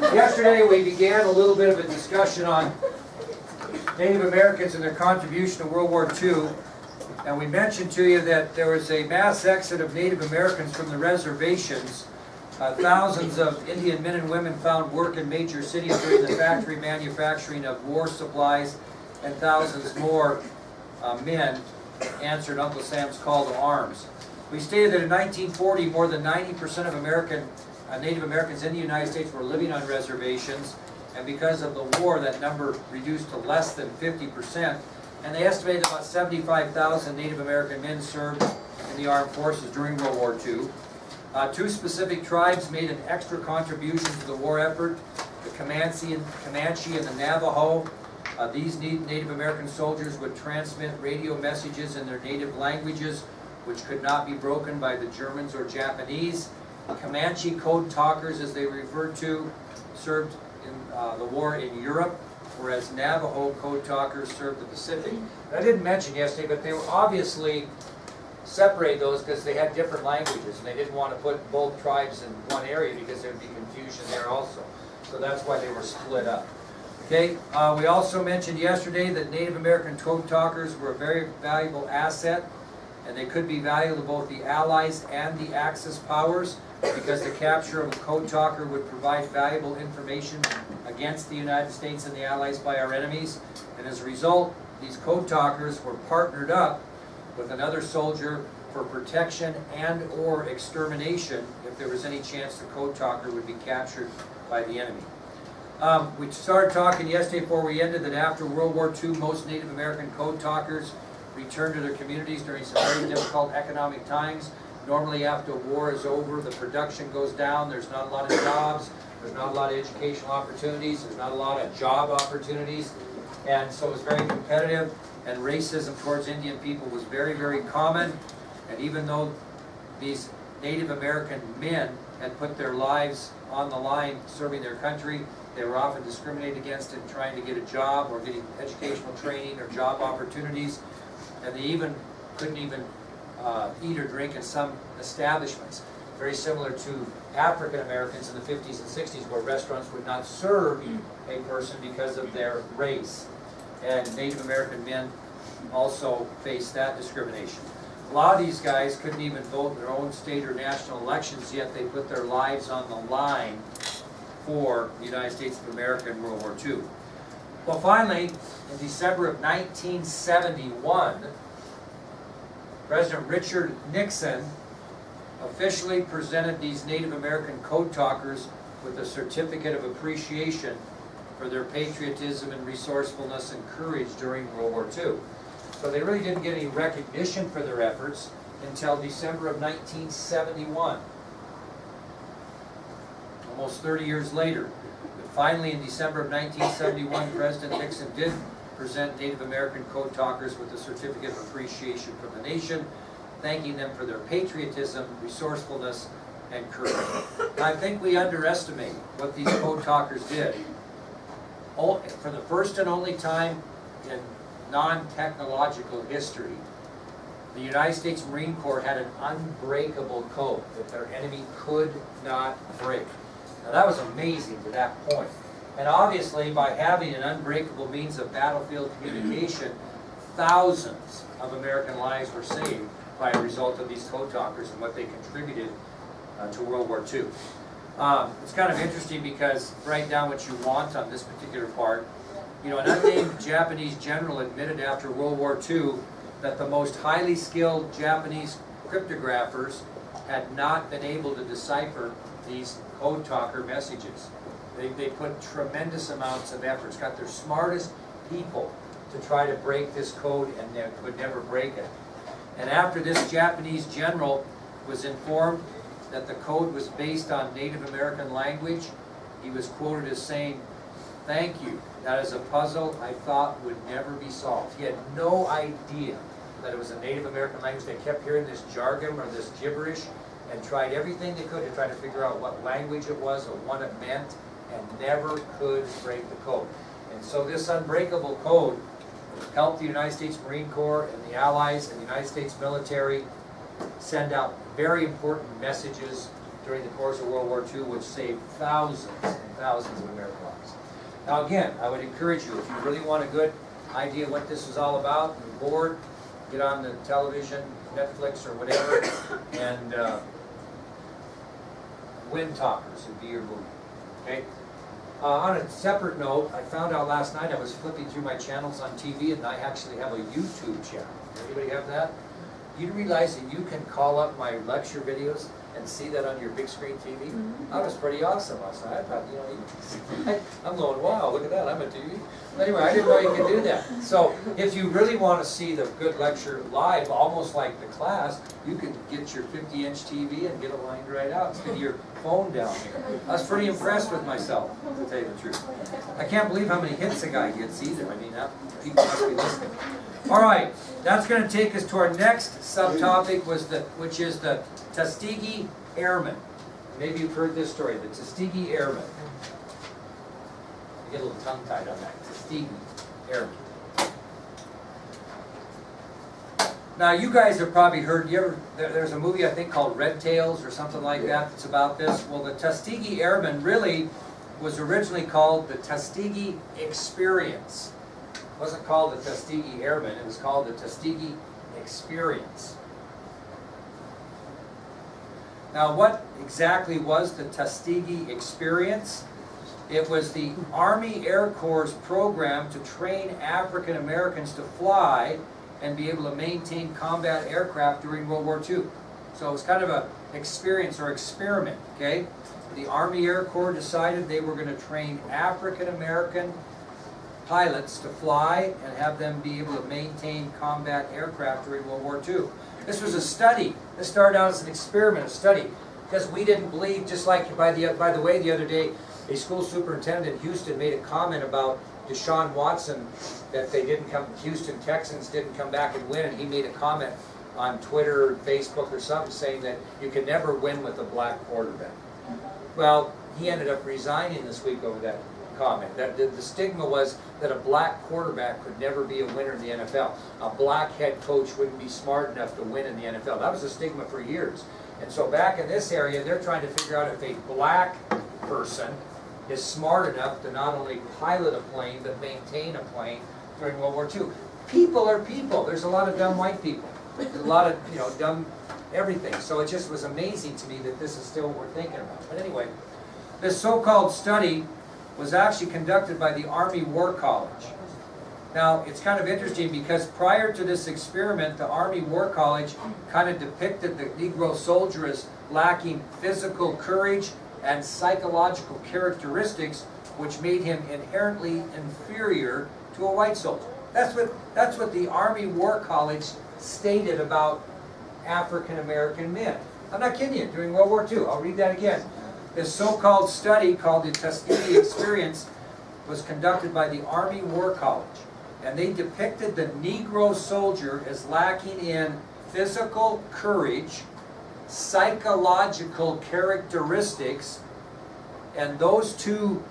Yesterday we began a little bit of a discussion on Native Americans and their contribution to World War II. And we mentioned to you that there was a mass exit of Native Americans from the reservations. Thousands of Indian men and women found work in major cities during the factory manufacturing of war supplies, and thousands more men answered Uncle Sam's call to arms. We stated that in 1940, more than 90% of Native Americans in the United States were living on reservations, and because of the war, that number reduced to less than 50%. And they estimated about 75,000 Native American men served in the armed forces during World War II. Two specific tribes made an extra contribution to the war effort: the Comanche and the Navajo. These Native American soldiers would transmit radio messages in their native languages, which could not be broken by the Germans or Japanese. Comanche code talkers, as they were referred to, served in the war in Europe, whereas Navajo code talkers served the Pacific. And I didn't mention yesterday, but they were obviously separate those because they had different languages, and they didn't want to put both tribes in one area because there would be confusion there also. So that's why they were split up. Okay, we also mentioned yesterday that Native American code talkers were a very valuable asset, and they could be valuable to both the Allies and the Axis powers, because the capture of a code talker would provide valuable information against the United States and the Allies by our enemies. And as a result, these code talkers were partnered up with another soldier for protection and or extermination if there was any chance the code talker would be captured by the enemy. We started talking yesterday before we ended that after World War II, most Native American code talkers returned to their communities during some very difficult economic times. Normally after war is over, the production goes down, there's not a lot of jobs, there's not a lot of educational opportunities, there's not a lot of job opportunities, and so it was very competitive, and racism towards Indian people was very, very common. And even though these Native American men had put their lives on the line serving their country, they were often discriminated against in trying to get a job or getting educational training or job opportunities, and they couldn't even eat or drink in some establishments. Very similar to African Americans in the 50s and 60s, where restaurants would not serve a person because of their race. And Native American men also faced that discrimination. A lot of these guys couldn't even vote in their own state or national elections, yet they put their lives on the line for the United States of America in World War II. Well, finally, in December of 1971, President Richard Nixon officially presented these Native American code talkers with a certificate of appreciation for their patriotism and resourcefulness and courage during World War II. So they really didn't get any recognition for their efforts until December of 1971, almost 30 years later. But finally, in December of 1971, President Nixon did present Native American code talkers with a certificate of appreciation from the nation, thanking them for their patriotism, resourcefulness, and courage. I think we underestimate what these code talkers did. For the first and only time in non-technological history, the United States Marine Corps had an unbreakable code that their enemy could not break. Now that was amazing to that point. And obviously, by having an unbreakable means of battlefield communication, thousands of American lives were saved by a result of these code talkers and what they contributed to World War II. It's kind of interesting because write down what you want on this particular part. You know, an unnamed Japanese general admitted after World War II that the most highly skilled Japanese cryptographers had not been able to decipher these code talker messages. They put tremendous amounts of effort. It's got their smartest people to try to break this code, and they could never break it. And after this Japanese general was informed that the code was based on Native American language, he was quoted as saying, "Thank you. That is a puzzle I thought would never be solved." He had no idea that it was a Native American language. They kept hearing this jargon or this gibberish and tried everything they could to try to figure out what language it was or what it meant, and never could break the code. And so this unbreakable code helped the United States Marine Corps and the Allies and the United States military send out very important messages during the course of World War II, which saved thousands and thousands of American lives. Now again, I would encourage you, if you really want a good idea what this is all about, and you're bored, get on the television, Netflix or whatever, and Wind Talkers would be your movie, okay? On a separate note, I found out last night, I was flipping through my channels on TV, and I actually have a YouTube channel. Anybody have that? You realize that you can call up my lecture videos and see that on your big screen TV? That was pretty awesome last night. I thought, you know, I'm going, wow, look at that, I'm a TV. But anyway, I didn't know you could do that. So if you really want to see the good lecture live, almost like the class, you can get your 50-inch TV and get it lined right out instead of your phone down here. I was pretty impressed with myself, to tell you the truth. I can't believe how many hits a guy gets either. I mean, people must be listening. All right, that's going to take us to our next subtopic, which is the Tuskegee Airmen. Maybe you've heard this story, the Tuskegee Airmen. I get a little tongue-tied on that, Tuskegee Airmen. Now, you guys have probably heard, there's a movie I think called Red Tails or something like that that's about this. Well, the Tuskegee Airmen really was originally called the Tuskegee Experience. It wasn't called the Tuskegee Airmen, it was called the Tuskegee Experience. Now, what exactly was the Tuskegee Experience? It was the Army Air Corps' program to train African Americans to fly and be able to maintain combat aircraft during World War II. So it was kind of an experience or experiment, okay? The Army Air Corps decided they were going to train African American pilots to fly and have them be able to maintain combat aircraft during World War II. This was a study. This started out as an experiment, a study, because we didn't believe, just like, by the way, the other day, a school superintendent in Houston made a comment about Deshaun Watson, that Houston Texans didn't come back and win, and he made a comment on Twitter or Facebook or something saying that you can never win with a black quarterback. Well, he ended up resigning this week over that comment. The stigma was that a black quarterback could never be a winner in the NFL. A black head coach wouldn't be smart enough to win in the NFL. That was a stigma for years. And so back in this area, they're trying to figure out if a black person is smart enough to not only pilot a plane, but maintain a plane during World War II. People are people. There's a lot of dumb white people. There's a lot of, dumb everything. So it just was amazing to me that this is still what we're thinking about. But anyway, this so-called study was actually conducted by the Army War College. Now, it's kind of interesting because prior to this experiment, the Army War College kind of depicted the Negro soldier as lacking physical courage and psychological characteristics, which made him inherently inferior to a white soldier. That's what the Army War College stated about African American men. I'm not kidding you, during World War II. I'll read that again. This so-called study, called the Tuskegee Experience, was conducted by the Army War College. And they depicted the Negro soldier as lacking in physical courage, psychological characteristics, and those two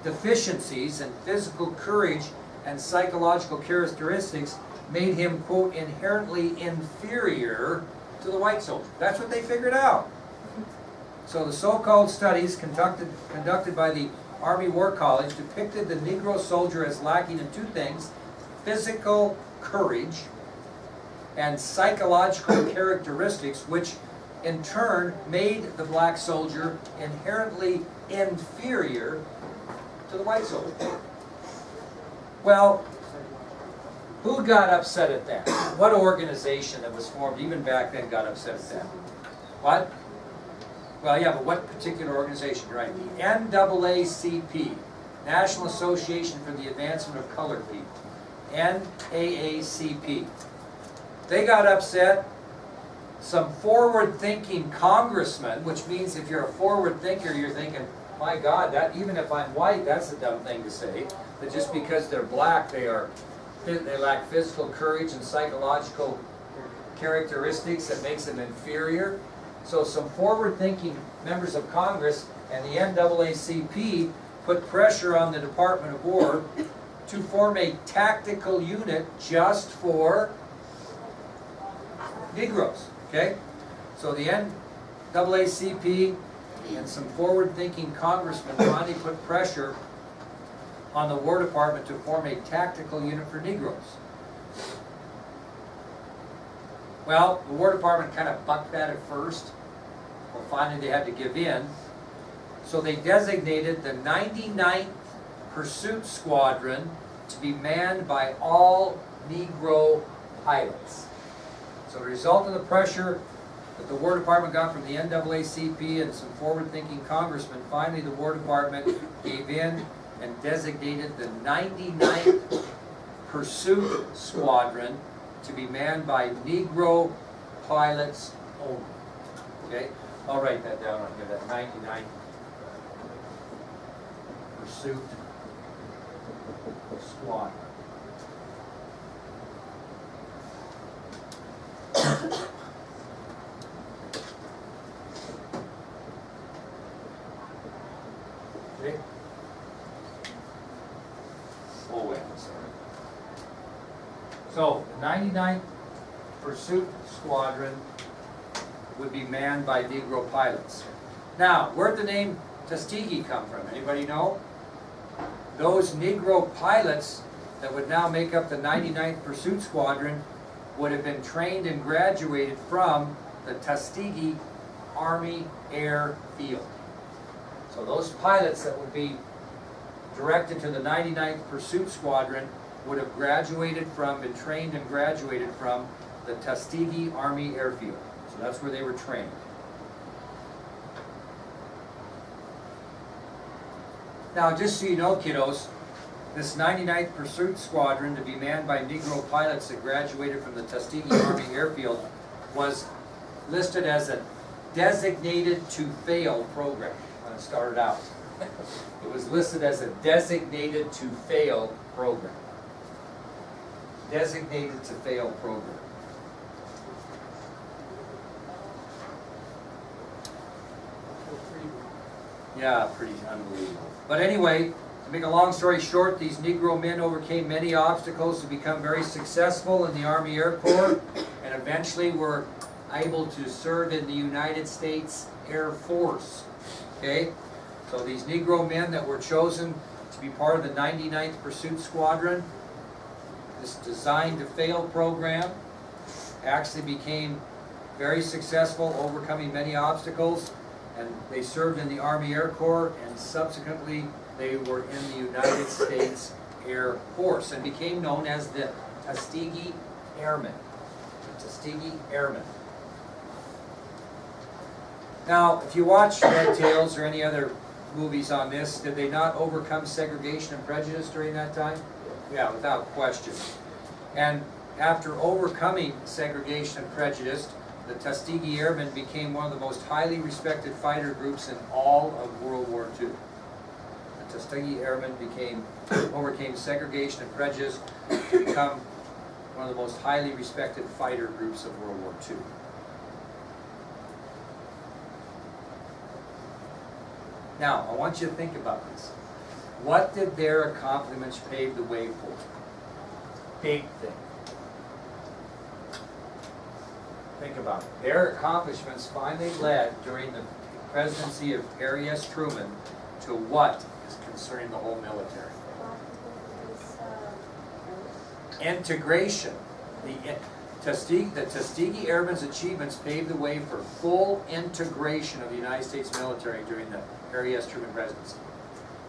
deficiencies in physical courage and psychological characteristics made him, quote, inherently inferior to the white soldier. That's what they figured out. So the so-called studies conducted by the Army War College depicted the Negro soldier as lacking in two things: physical courage and psychological characteristics, which in turn made the black soldier inherently inferior to the white soldier. Well, who got upset at that? What organization that was formed even back then got upset at that? What? Well, yeah, but what particular organization? You're right. The NAACP, National Association for the Advancement of Colored People. NAACP. They got upset. Some forward-thinking congressmen, which means if you're a forward thinker, you're thinking, my God, that even if I'm white, that's a dumb thing to say. That just because they're black, they lack physical courage and psychological characteristics that makes them inferior. So some forward-thinking members of Congress and the NAACP put pressure on the Department of War to form a tactical unit just for Negroes. Okay? So the NAACP and some forward-thinking congressmen finally put pressure on the War Department to form a tactical unit for Negroes. Well, the War Department kind of bucked that at first. Well, finally they had to give in. So they designated the 99th Pursuit Squadron to be manned by all Negro pilots. So, a result of the pressure that the War Department got from the NAACP and some forward-thinking congressmen, finally the War Department gave in and designated the 99th Pursuit Squadron to be manned by Negro pilots only. Okay? I'll write that down on here, that 99th Pursuit Squadron. Okay. Oh wait, I'm sorry. So, the 99th Pursuit Squadron would be manned by Negro pilots. Now, where'd the name Tuskegee come from? Anybody know? Those Negro pilots that would now make up the 99th Pursuit Squadron would have been trained and graduated from the Tuskegee Army Air Field. So those pilots that would be directed to the 99th Pursuit Squadron would have graduated from, been trained and graduated from the Tuskegee Army Airfield. So that's where they were trained. Now, just so you know, kiddos, this 99th Pursuit Squadron, to be manned by Negro pilots that graduated from the Tuskegee Army Airfield, was listed as a designated to fail program when it started out. It was listed as a designated to fail program. Designated to fail program. Yeah, pretty unbelievable. But anyway, to make a long story short, these Negro men overcame many obstacles to become very successful in the Army Air Corps, and eventually were able to serve in the United States Air Force. Okay? So these Negro men that were chosen to be part of the 99th Pursuit Squadron, this designed to fail program, actually became very successful, overcoming many obstacles, and they served in the Army Air Corps, and subsequently they were in the United States Air Force and became known as the Tuskegee Airmen. The Tuskegee Airmen. Now, if you watch Red Tails or any other movies on this, did they not overcome segregation and prejudice during that time? Yeah, without question. And after overcoming segregation and prejudice, the Tuskegee Airmen became one of the most highly respected fighter groups in all of World War II. The Tuskegee Airmen overcame segregation and prejudice to become one of the most highly respected fighter groups of World War II. Now, I want you to think about this. What did their accomplishments pave the way for? Big thing. Think about it. Their accomplishments finally led, during the presidency of Harry S. Truman, to what is concerning the whole military? Integration. The Tuskegee Airmen's achievements paved the way for full integration of the United States military during the Harry S. Truman presidency.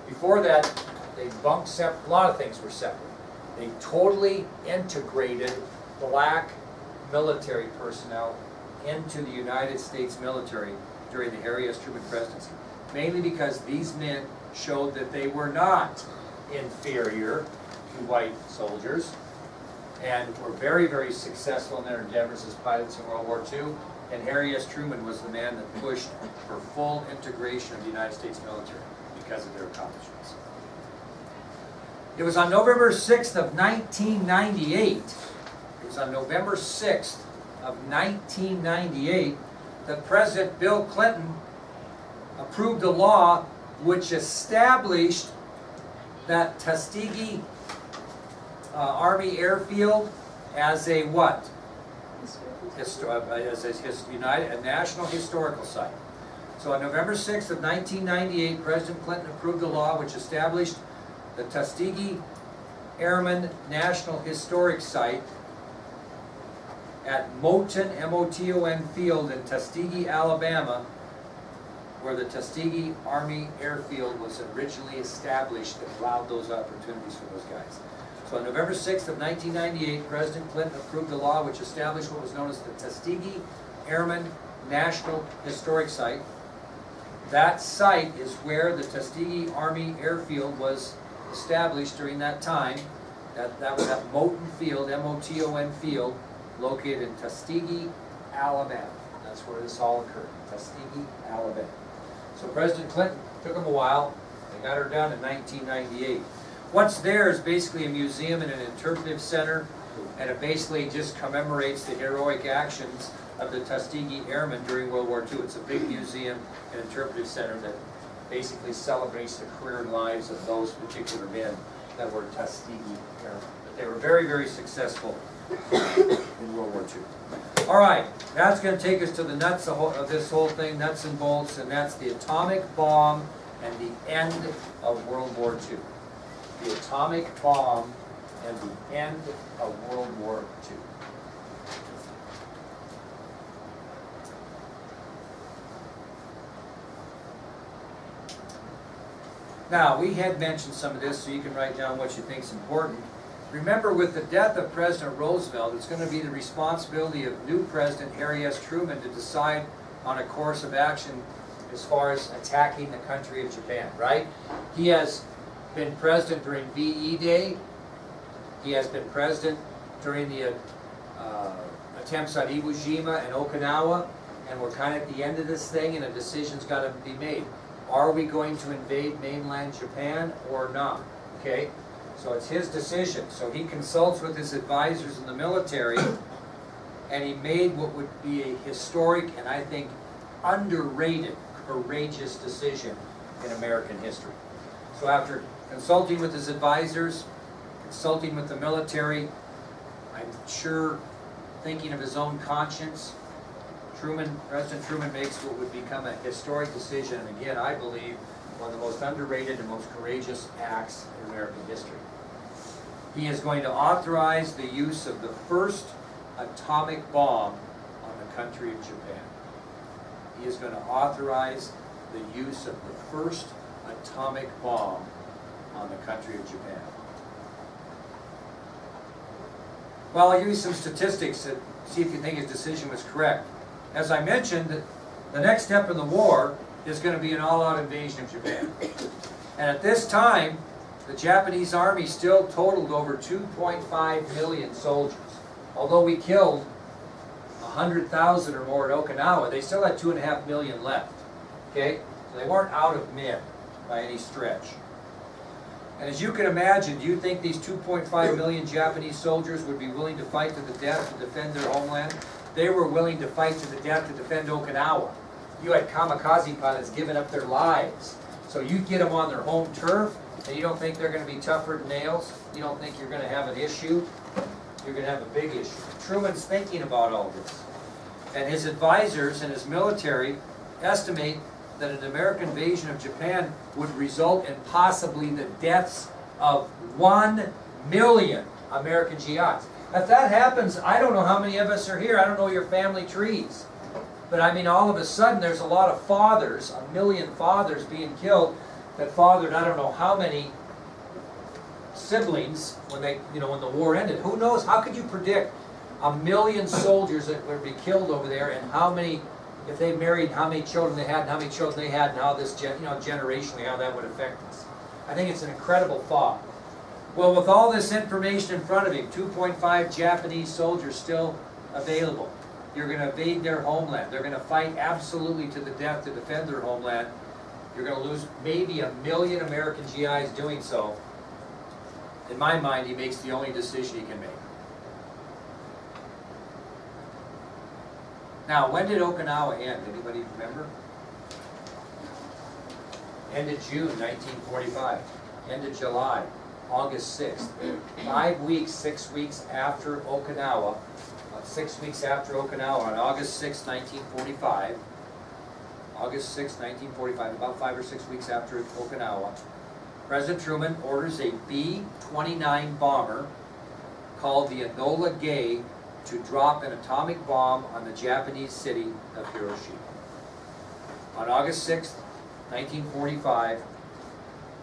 Before that, they bumped separate. A lot of things were separate. They totally integrated black military personnel into the United States military during the Harry S. Truman presidency. Mainly because these men showed that they were not inferior to white soldiers, and were very, very successful in their endeavors as pilots in World War II. And Harry S. Truman was the man that pushed for full integration of the United States military because of their accomplishments. It was on November 6th of 1998, it was on November 6th of 1998 that President Bill Clinton approved a law which established that Tuskegee Army Airfield as a what? A national historical site. So on November 6th of 1998, President Clinton approved a law which established the Tuskegee Airmen National Historic Site at Moton, M-O-T-O-N Field in Tuskegee, Alabama, where the Tuskegee Army Airfield was originally established that allowed those opportunities for those guys. So on November 6th of 1998, President Clinton approved a law which established what was known as the Tuskegee Airmen National Historic Site. That site is where the Tuskegee Army Airfield was established during that time. That was at Moton Field, M-O-T-O-N Field, located in Tuskegee, Alabama. That's where this all occurred, Tuskegee, Alabama. So President Clinton, took him a while, they got her done in 1998. What's there is basically a museum and an interpretive center, and it basically just commemorates the heroic actions of the Tuskegee Airmen during World War II. It's a big museum and interpretive center that basically celebrates the career and lives of those particular men that were Tuskegee Airmen. But they were very, very successful in World War II. All right, that's going to take us to the nuts of this whole thing, nuts and bolts, and that's the atomic bomb and the end of World War II. The atomic bomb and the end of World War II. Now, we had mentioned some of this, so you can write down what you think is important. Remember, with the death of President Roosevelt, it's going to be the responsibility of new President Harry S. Truman to decide on a course of action as far as attacking the country of Japan, right? He has been president during VE Day. He has been president during the attempts on Iwo Jima and Okinawa, and we're kind of at the end of this thing, and a decision's got to be made. Are we going to invade mainland Japan or not? Okay, so it's his decision. So he consults with his advisors in the military, and he made what would be a historic and I think underrated, courageous decision in American history. So after consulting with his advisors, consulting with the military, I'm sure thinking of his own conscience, President Truman makes what would become a historic decision, and again, I believe, one of the most underrated and most courageous acts in American history. He is going to authorize the use of the first atomic bomb on the country of Japan. He is going to authorize the use of the first atomic bomb on the country of Japan. Well, I'll give you some statistics to see if you think his decision was correct. As I mentioned, the next step in the war is going to be an all-out invasion of Japan. And at this time, the Japanese army still totaled over 2.5 million soldiers. Although we killed 100,000 or more at Okinawa, they still had 2.5 million left. Okay? So they weren't out of men by any stretch. And as you can imagine, do you think these 2.5 million Japanese soldiers would be willing to fight to the death to defend their homeland? They were willing to fight to the death to defend Okinawa. You had kamikaze pilots giving up their lives. So you get them on their home turf, and you don't think they're going to be tougher than nails? You don't think you're going to have an issue? You're going to have a big issue. Truman's thinking about all this. And his advisors and his military estimate that an American invasion of Japan would result in possibly the deaths of 1 million American GIs. If that happens, I don't know how many of us are here. I don't know your family trees. But I mean, all of a sudden, there's a lot of fathers, 1 million fathers being killed that fathered I don't know how many siblings when when the war ended. Who knows? How could you predict 1 million soldiers that would be killed over there, and how many, if they married, how many children they had, and how many children they had, and how this, generationally, how that would affect us? I think it's an incredible thought. Well, with all this information in front of him, 2.5 Japanese soldiers still available. You're going to invade their homeland. They're going to fight absolutely to the death to defend their homeland. You're going to lose maybe 1 million American GIs doing so. In my mind, he makes the only decision he can make. Now, when did Okinawa end? Anybody remember? Ended June 1945. Ended July, August 6th. 5 weeks, 6 weeks after Okinawa, 6 weeks after Okinawa, on August 6, 1945, August 6, 1945, about 5 or 6 weeks after Okinawa, President Truman orders a B-29 bomber called the Enola Gay to drop an atomic bomb on the Japanese city of Hiroshima. On August 6, 1945,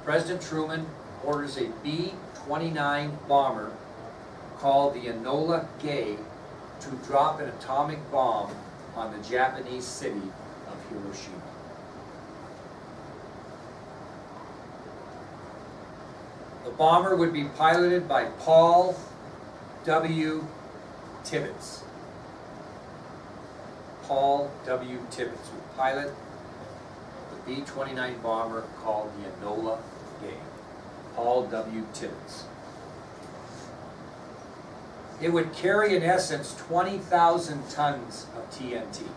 President Truman orders a B-29 bomber called the Enola Gay to drop an atomic bomb on the Japanese city of Hiroshima. The bomber would be piloted by Paul W. Tibbets. Paul W. Tibbets would pilot the B-29 bomber called the Enola Gay. Paul W. Tibbets. It would carry, in essence, 20,000 tons of TNT.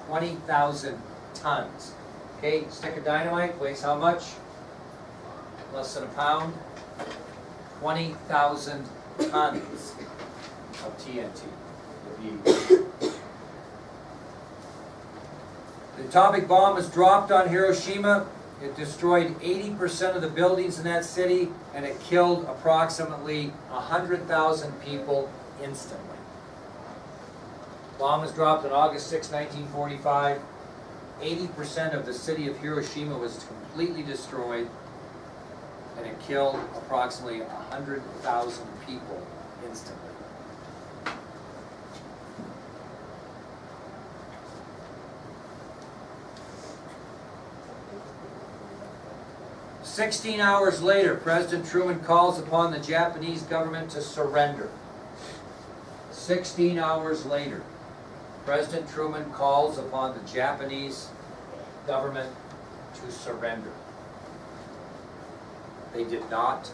20,000 tons. Okay, stick of dynamite weighs how much? Less than a pound. 20,000 tons of TNT. The atomic bomb was dropped on Hiroshima. It destroyed 80% of the buildings in that city, and it killed approximately 100,000 people instantly. The bomb was dropped on August 6, 1945. 80% of the city of Hiroshima was completely destroyed, and it killed approximately 100,000 people instantly. "16 hours later, President Truman calls upon the Japanese government to surrender." 16 hours later, President Truman calls upon the Japanese government to surrender. They did not